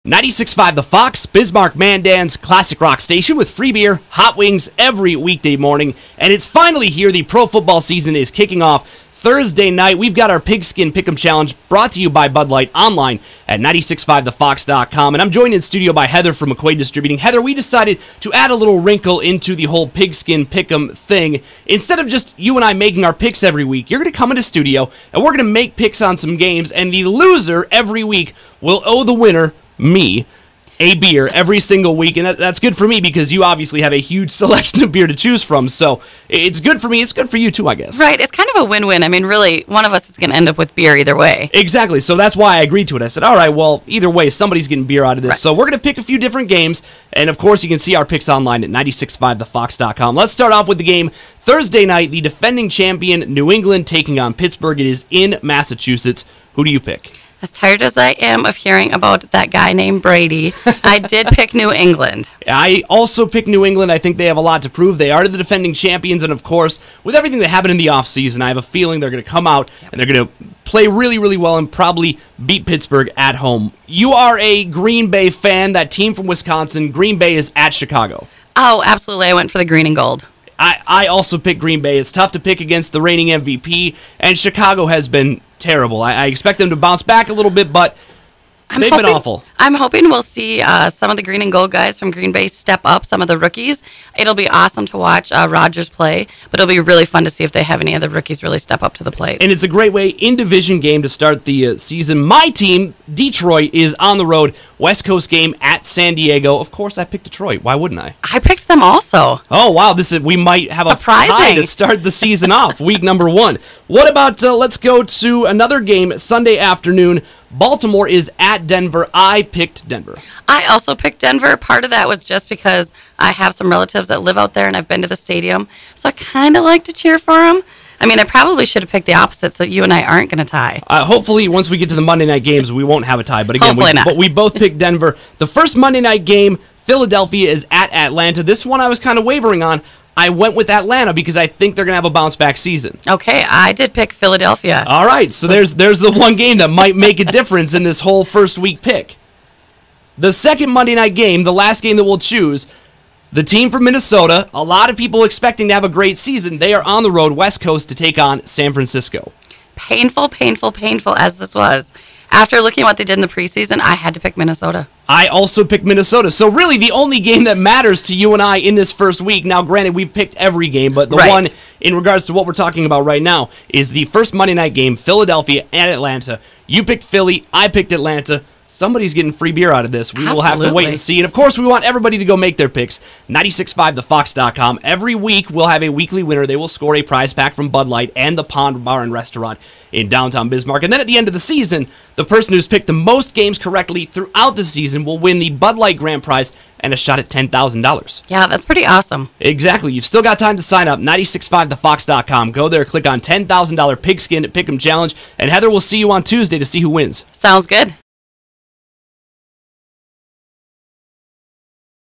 96.5 The Fox, Bismarck Mandan's classic rock station with free beer, hot wings every weekday morning. And it's finally here. The pro football season is kicking off Thursday night. We've got our Pigskin Pick Em Challenge brought to you by Bud Light online at 965thefox.com. And I'm joined in studio by Heather from McQuade Distributing. Heather, we decided to add a little wrinkle into the whole Pigskin Pick Em thing. Instead of just you and I making our picks every week, you're going to come into studio and we're going to make picks on some games. And the loser every week will owe the winner, me, a beer every single week, and that's good for me because you obviously have a huge selection of beer to choose from, so it's good for me, it's good for you too, I guess. Right, it's kind of a win-win. I mean, really, one of us is going to end up with beer either way. Exactly, so that's why I agreed to it. I said, all right, well, either way, somebody's getting beer out of this. Right. So we're going to pick a few different games, and of course, you can see our picks online at 965thefox.com. Let's start off with the game Thursday night, the defending champion New England taking on Pittsburgh. It is in Massachusetts. Who do you pick? As tired as I am of hearing about that guy named Brady, I did pick New England. I also picked New England. I think they have a lot to prove. They are the defending champions, and of course, with everything that happened in the offseason, I have a feeling they're going to come out and they're going to play really, really well and probably beat Pittsburgh at home. You are a Green Bay fan, that team from Wisconsin. Green Bay is at Chicago. Oh, absolutely. I went for the green and gold. I also picked Green Bay. It's tough to pick against the reigning MVP, and Chicago has been terrible. I expect them to bounce back a little bit, but they've been awful. I'm hoping we'll see some of the green and gold guys from Green Bay step up, some of the rookies. It'll be awesome to watch Rodgers play, but it'll be really fun to see if they have any of the rookies really step up to the plate. And it's a great way, in-division game to start the season. My team, Detroit, is on the road. West Coast game at San Diego. Of course, I picked Detroit. Why wouldn't I? I picked them also. Oh, wow. We might have Surprising. A tie to start the season off, week number 1. What about, let's go to another game Sunday afternoon. Baltimore is at Denver. I picked Denver. I also picked Denver. Part of that was just because I have some relatives that live out there and I've been to the stadium, so I kind of like to cheer for them. I mean, I probably should have picked the opposite, so you and I aren't going to tie. Hopefully, once we get to the Monday night games, we won't have a tie. But again, we both picked Denver. The first Monday night game, Philadelphia is at Atlanta. This one I was kind of wavering on. I went with Atlanta because I think they're going to have a bounce-back season. Okay, I did pick Philadelphia. All right, so there's the one game that might make a difference in this whole first-week pick. The second Monday night game, the last game that we'll choose, the team from Minnesota, a lot of people expecting to have a great season. They are on the road, West Coast, to take on San Francisco. Painful as this was. After looking at what they did in the preseason, I had to pick Minnesota. I also picked Minnesota. So really the only game that matters to you and I in this first week, now granted we've picked every game, but the one in regards to what we're talking about right now is the first Monday night game, Philadelphia and Atlanta. You picked Philly, I picked Atlanta. Somebody's getting free beer out of this. We will have to wait and see. And, of course, we want everybody to go make their picks. 965thefox.com. Every week, we'll have a weekly winner. They will score a prize pack from Bud Light and the Pond Bar and Restaurant in downtown Bismarck. And then at the end of the season, the person who's picked the most games correctly throughout the season will win the Bud Light Grand Prize and a shot at $10,000. Yeah, that's pretty awesome. Exactly. You've still got time to sign up. 965thefox.com. Go there, click on $10,000 Pigskin Pick 'em Challenge, and Heather will see you on Tuesday to see who wins. Sounds good.